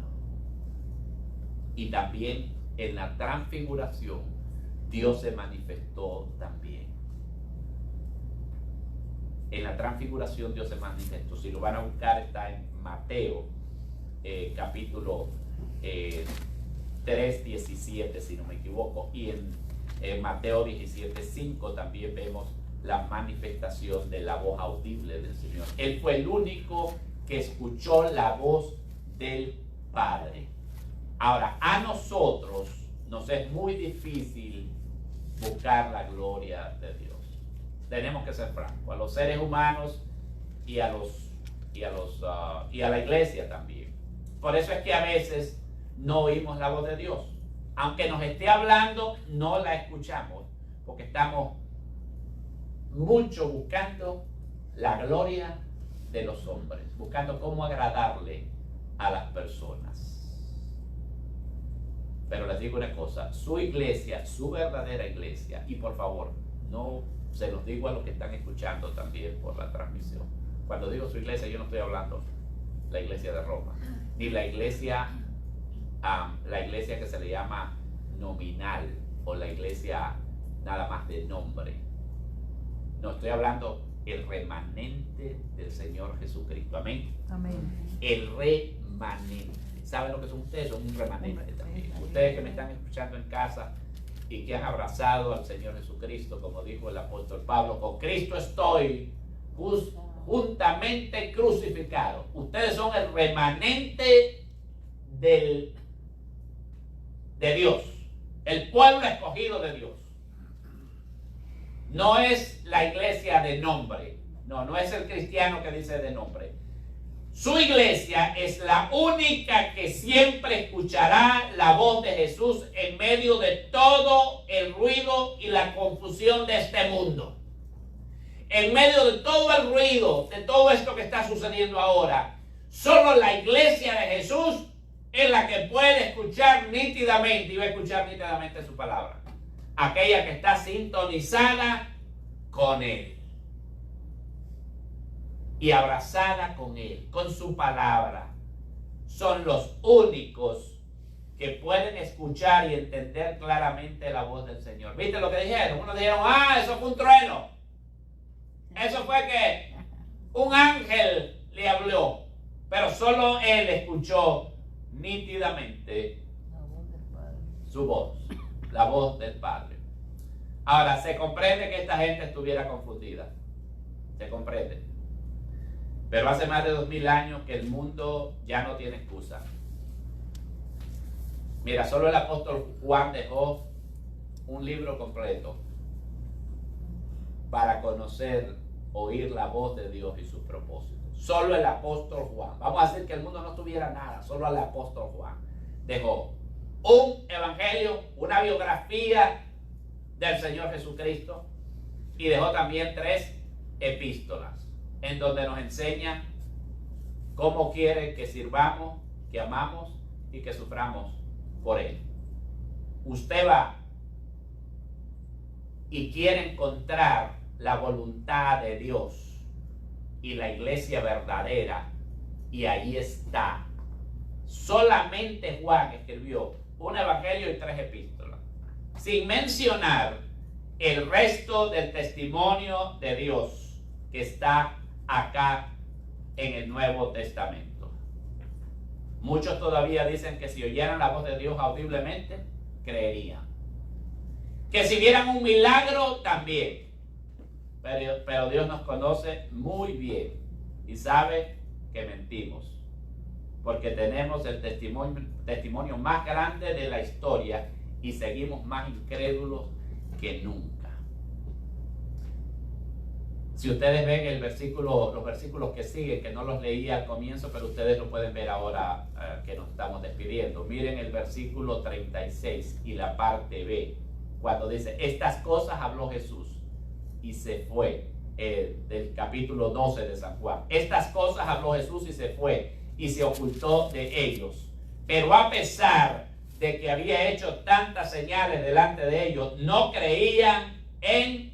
B: Y también en la transfiguración Dios se manifestó también. En la transfiguración Dios se manifestó. Si lo van a buscar, está en Mateo capítulo 3:17, si no me equivoco, y en Mateo 17:5 también vemos la manifestación de la voz audible del Señor. Él fue el único que escuchó la voz del Padre. Ahora, a nosotros nos es muy difícil buscar la gloria de Dios. Tenemos que ser francos, a los seres humanos y a la iglesia también. Por eso es que a veces no oímos la voz de Dios. Aunque nos esté hablando, no la escuchamos, porque estamos mucho buscando la gloria de los hombres, buscando cómo agradarle a las personas. Pero les digo una cosa, su iglesia, su verdadera iglesia, y por favor, no se los digo a los que están escuchando también por la transmisión. Cuando digo su iglesia, yo no estoy hablando la iglesia de Roma, ni la iglesia que se le llama nominal, o la iglesia nada más de nombre. No, estoy hablando el remanente del Señor Jesucristo. Amén.
E: Amén.
B: El remanente. ¿Saben lo que son ustedes? Son un remanente también. Ustedes que me están escuchando en casa y que han abrazado al Señor Jesucristo, como dijo el apóstol Pablo: con Cristo estoy juntamente crucificado. Ustedes son el remanente de Dios, el pueblo escogido de Dios. No es la iglesia de nombre, no es el cristiano que dice de nombre. Su iglesia es la única que siempre escuchará la voz de Jesús en medio de todo el ruido y la confusión de este mundo. En medio de todo el ruido, de todo esto que está sucediendo ahora, solo la iglesia de Jesús es la que puede escuchar nítidamente, y va a escuchar nítidamente su palabra. Aquella que está sintonizada con Él y abrazada con Él, con su palabra, son los únicos que pueden escuchar y entender claramente la voz del Señor. ¿Viste lo que dijeron? Unos dijeron: eso fue un trueno. Eso fue que un ángel le habló. Pero solo Él escuchó nítidamente su voz, la voz del Padre. Ahora, se comprende que esta gente estuviera confundida. Se comprende. Pero hace más de 2000 años que el mundo ya no tiene excusa. Mira, solo el apóstol Juan dejó un libro completo para conocer, oír la voz de Dios y sus propósitos. Solo el apóstol Juan. Vamos a decir que el mundo no tuviera nada. Solo el apóstol Juan dejó un evangelio, una biografía del Señor Jesucristo, y dejó también 3 epístolas en donde nos enseña cómo quiere que sirvamos, que amamos y que suframos por Él. Usted va y quiere encontrar la voluntad de Dios y la iglesia verdadera, Y ahí está. Solamente Juan escribió un evangelio y 3 epístolas, sin mencionar el resto del testimonio de Dios que está acá en el Nuevo Testamento. Muchos todavía dicen que si oyeran la voz de Dios audiblemente, creerían. Que si vieran un milagro, también. Pero Dios nos conoce muy bien y sabe que mentimos, porque tenemos el testimonio más grande de la historia y seguimos más incrédulos que nunca. Si ustedes ven los versículos que siguen, que no los leí al comienzo, pero ustedes lo pueden ver ahora que nos estamos despidiendo. Miren el versículo 36 y la parte B, cuando dice, estas cosas habló Jesús y se fue, del capítulo 12 de San Juan. Estas cosas habló Jesús y se fue, y se ocultó de ellos. Pero a pesar de que había hecho tantas señales delante de ellos, no creían en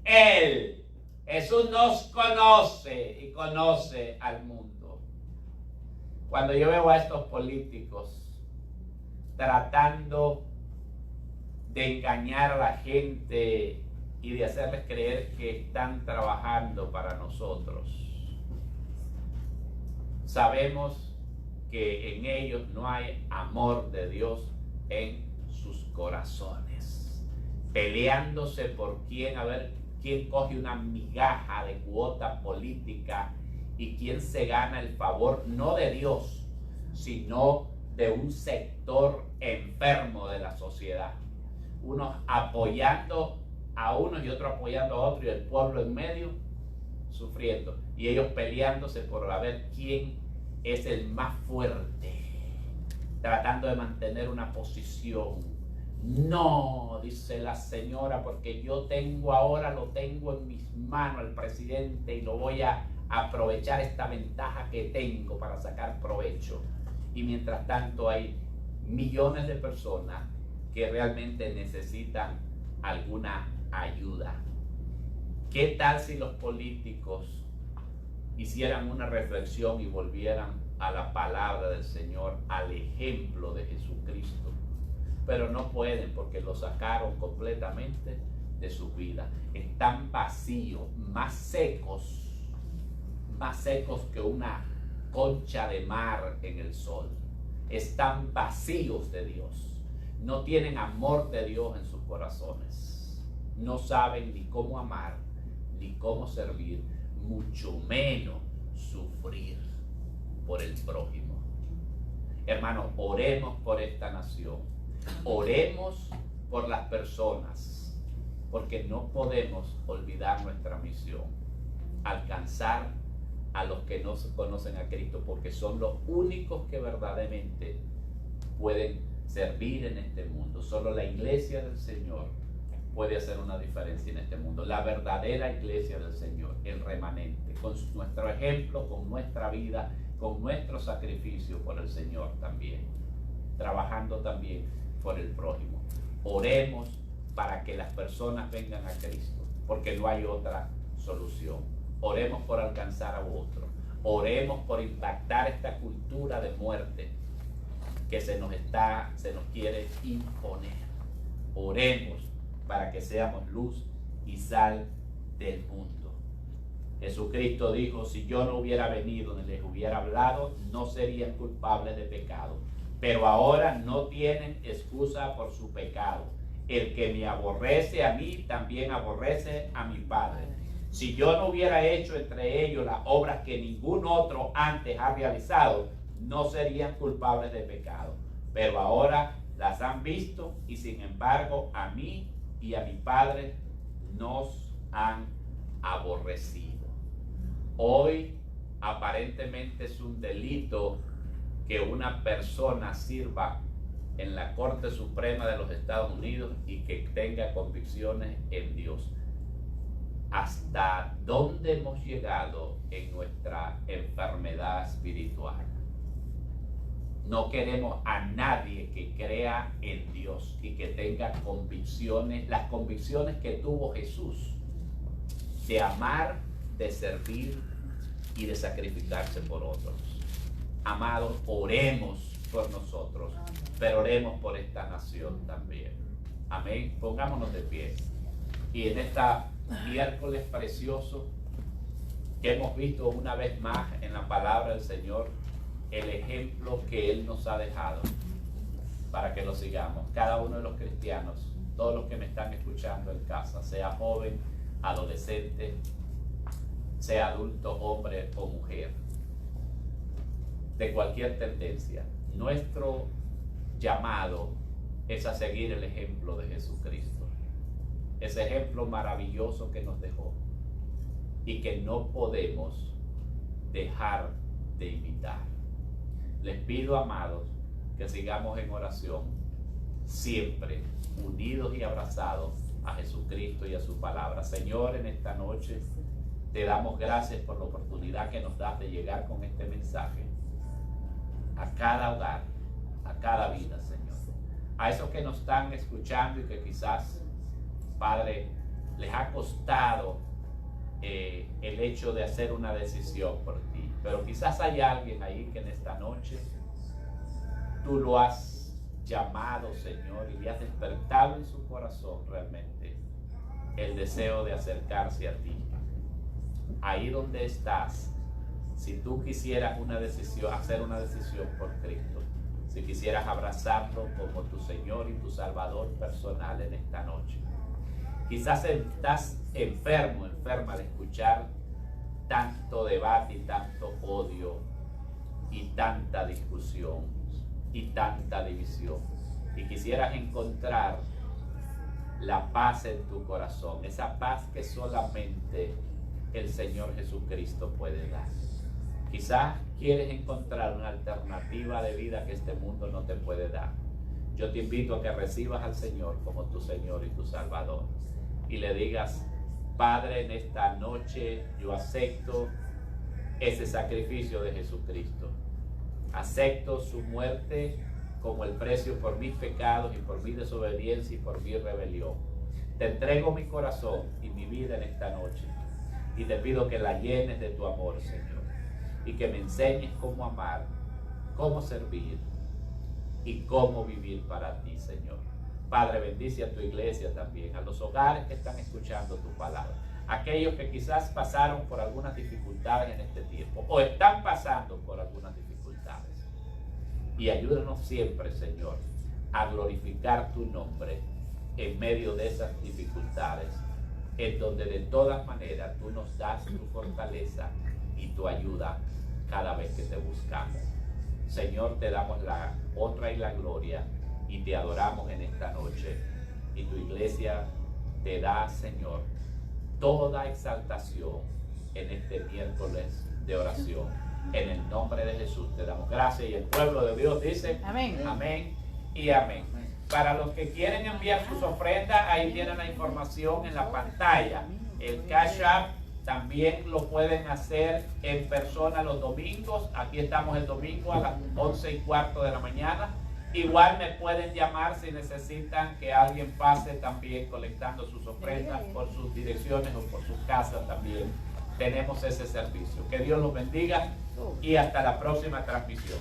B: él. Jesús nos conoce y conoce al mundo. Cuando yo veo a estos políticos tratando de engañar a la gente y de hacerles creer que están trabajando para nosotros, sabemos que en ellos no hay amor de Dios en sus corazones, peleándose por quién coge una migaja de cuota política y quién se gana el favor no de Dios, sino de un sector enfermo de la sociedad. Unos apoyando a unos y otros apoyando a otros, y el pueblo en medio sufriendo, y ellos peleándose por ver quién es el más fuerte, tratando de mantener una posición. No, dice la señora, porque yo lo tengo en mis manos el presidente y lo voy a aprovechar esta ventaja que tengo para sacar provecho. Y mientras tanto hay millones de personas que realmente necesitan alguna ayuda. ¿Qué tal si los políticos hicieran una reflexión y volvieran a la palabra del Señor, al ejemplo de Jesucristo? Pero no pueden, porque lo sacaron completamente de su vida. Están vacíos, más secos que una concha de mar en el sol. Están vacíos de Dios. No tienen amor de Dios en sus corazones. No saben ni cómo amar, ni cómo servir, mucho menos sufrir por el prójimo. Hermanos, oremos por esta nación. Oremos por las personas, porque no podemos olvidar nuestra misión, alcanzar a los que no conocen a Cristo, porque son los únicos que verdaderamente pueden servir en este mundo. Solo la iglesia del Señor puede hacer una diferencia en este mundo, la verdadera iglesia del Señor, el remanente, con nuestro ejemplo, con nuestra vida, con nuestro sacrificio por el Señor también, trabajando también por el prójimo. Oremos para que las personas vengan a Cristo, porque no hay otra solución. Oremos por alcanzar a otro. Oremos por impactar esta cultura de muerte que se nos quiere imponer. Oremos para que seamos luz y sal del mundo. Jesucristo dijo, si yo no hubiera venido ni les hubiera hablado, no serían culpables de pecado. Pero ahora no tienen excusa por su pecado. El que me aborrece a mí, también aborrece a mi Padre. Si yo no hubiera hecho entre ellos las obras que ningún otro antes ha realizado, no serían culpables de pecado. Pero ahora las han visto y sin embargo a mí y a mi Padre nos han aborrecido. Hoy aparentemente es un delito que una persona sirva en la Corte Suprema de los Estados Unidos y que tenga convicciones en Dios. ¿Hasta dónde hemos llegado en nuestra enfermedad espiritual? No queremos a nadie que crea en Dios y que tenga convicciones, las convicciones que tuvo Jesús, de amar, de servir y de sacrificarse por otros. Amados, oremos por nosotros, pero oremos por esta nación también. Amén. Pongámonos de pie. Y en esta miércoles precioso que hemos visto una vez más en la palabra del Señor el ejemplo que Él nos ha dejado para que lo sigamos. Cada uno de los cristianos, todos los que me están escuchando en casa, sea joven, adolescente, sea adulto, hombre o mujer, de cualquier tendencia, nuestro llamado es a seguir el ejemplo de Jesucristo, ese ejemplo maravilloso que nos dejó y que no podemos dejar de imitar. Les pido, amados, que sigamos en oración, siempre unidos y abrazados a Jesucristo y a su palabra. Señor, en esta noche te damos gracias por la oportunidad que nos das de llegar con este mensaje a cada hogar, a cada vida, Señor. A esos que nos están escuchando y que quizás, Padre, les ha costado el hecho de hacer una decisión por ti. Pero quizás hay alguien ahí que en esta noche tú lo has llamado, Señor, y le has despertado en su corazón realmente el deseo de acercarse a ti. Ahí donde estás, si tú quisieras hacer una decisión por Cristo, si quisieras abrazarlo como tu Señor y tu Salvador personal en esta noche. Quizás estás enferma de escuchar tanto debate y tanto odio y tanta discusión y tanta división, y quisieras encontrar la paz en tu corazón, esa paz que solamente el Señor Jesucristo puede dar. Quizás quieres encontrar una alternativa de vida que este mundo no te puede dar. Yo te invito a que recibas al Señor como tu Señor y tu Salvador y le digas: Padre, en esta noche yo acepto ese sacrificio de Jesucristo. Acepto su muerte como el precio por mis pecados y por mi desobediencia y por mi rebelión. Te entrego mi corazón y mi vida en esta noche y te pido que la llenes de tu amor, Señor, y que me enseñes cómo amar, cómo servir y cómo vivir para ti, Señor. Padre, bendice a tu iglesia también, a los hogares que están escuchando tu palabra, aquellos que quizás pasaron por algunas dificultades en este tiempo o están pasando por algunas dificultades. Y ayúdanos siempre, Señor, a glorificar tu nombre en medio de esas dificultades, en donde de todas maneras tú nos das tu fortaleza y tu ayuda cada vez que te buscamos. Señor, te damos la honra y la gloria y te adoramos en esta noche. Y tu iglesia te da, Señor, toda exaltación en este miércoles de oración. En el nombre de Jesús te damos gracias, y el pueblo de Dios dice amén, amén y amén. Para los que quieren enviar sus ofrendas, ahí tienen la información en la pantalla. El Cash App también lo pueden hacer en persona los domingos. Aquí estamos el domingo a las 11:15 de la mañana. Igual me pueden llamar si necesitan que alguien pase también colectando sus ofrendas por sus direcciones o por sus casas también. Tenemos ese servicio. Que Dios los bendiga y hasta la próxima transmisión.